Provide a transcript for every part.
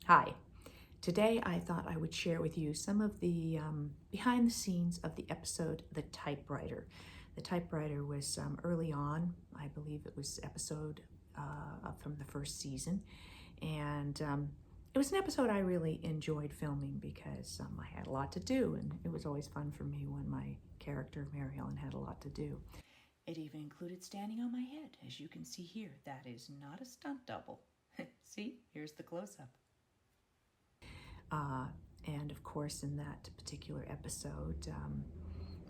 Hi. Today I thought I would share with you some of the behind the scenes of the episode The Typewriter. The Typewriter was early on. I believe it was episode from the first season. And it was an episode I really enjoyed filming because I had a lot to do, and it was always fun for me when my character, Mary Ellen, had a lot to do. It even included standing on my head, as you can see here. That is not a stunt double. See, here's the close-up. And of course, in that particular episode,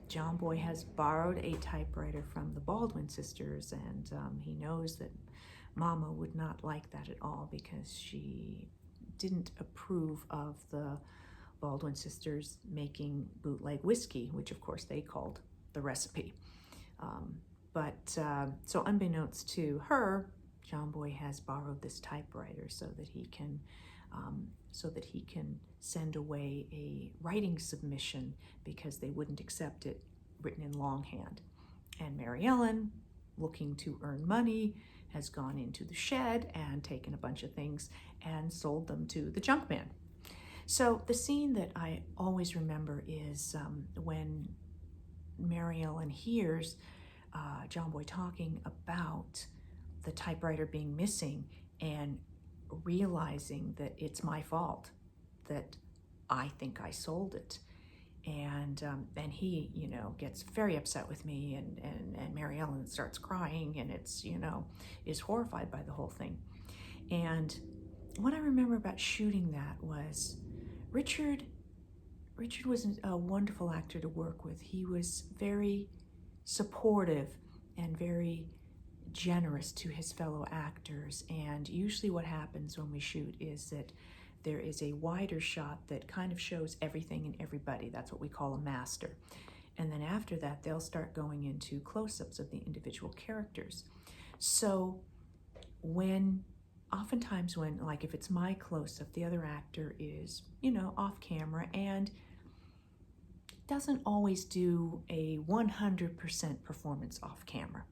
John Boy has borrowed a typewriter from the Baldwin Sisters, and he knows that Mama would not like that at all because she didn't approve of the Baldwin Sisters making bootleg whiskey, which of course they called the recipe. So unbeknownst to her, John Boy has borrowed this typewriter so that he can send away a writing submission because they wouldn't accept it written in longhand. And Mary Ellen, looking to earn money, has gone into the shed and taken a bunch of things and sold them to the junk man. So the scene that I always remember is when Mary Ellen hears John Boy talking about the typewriter being missing and realizing that it's my fault, that I think I sold it. And he, gets very upset with me, and Mary Ellen starts crying, and is horrified by the whole thing. And what I remember about shooting that was Richard was a wonderful actor to work with. He was very supportive and very generous to his fellow actors. And usually what happens when we shoot is that there is a wider shot that kind of shows everything and everybody. That's what we call a master. And then after that, they'll start going into close-ups of the individual characters. So oftentimes when, like if it's my close-up, the other actor is, off camera and doesn't always do a 100% performance off camera.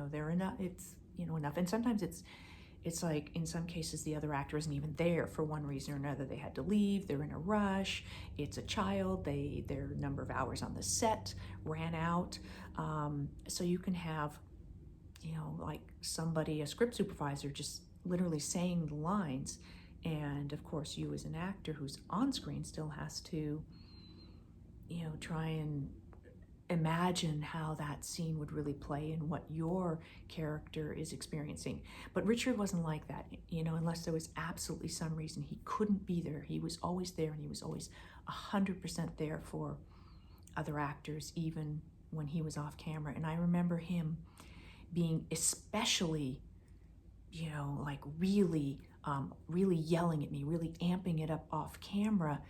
They're enough. It's enough, and sometimes it's like in some cases the other actor isn't even there for one reason or another. They had to leave. They're in a rush. It's a child. Their number of hours on the set ran out. So you can have, like somebody, a script supervisor, just literally saying the lines, and of course you as an actor who's on screen still has to try and imagine how that scene would really play and what your character is experiencing. But Richard wasn't like that, unless there was absolutely some reason he couldn't be there. He was always there, and he was always 100% there for other actors, even when he was off camera. And I remember him being especially, really yelling at me, really amping it up off camera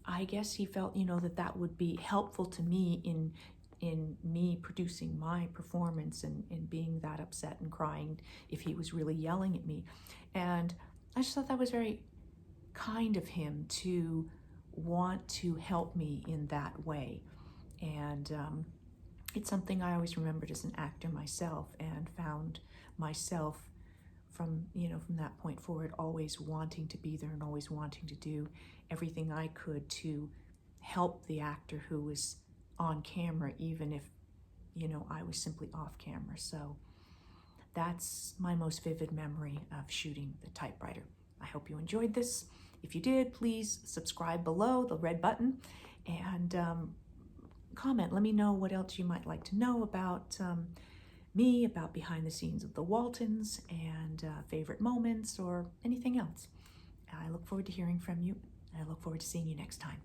I guess he felt, that would be helpful to me in me producing my performance and being that upset and crying if he was really yelling at me. And I just thought that was very kind of him to want to help me in that way. And it's something I always remembered as an actor myself, and found myself from that point forward always wanting to be there and always wanting to do everything I could to help the actor who was on camera, even if I was simply off camera. So that's my most vivid memory of shooting The Typewriter. I hope you enjoyed this. If you did, please subscribe below, the red button, and comment. Let me know what else you might like to know about me, about behind the scenes of the Waltons, and favorite moments or anything else. I look forward to hearing from you. I look forward to seeing you next time.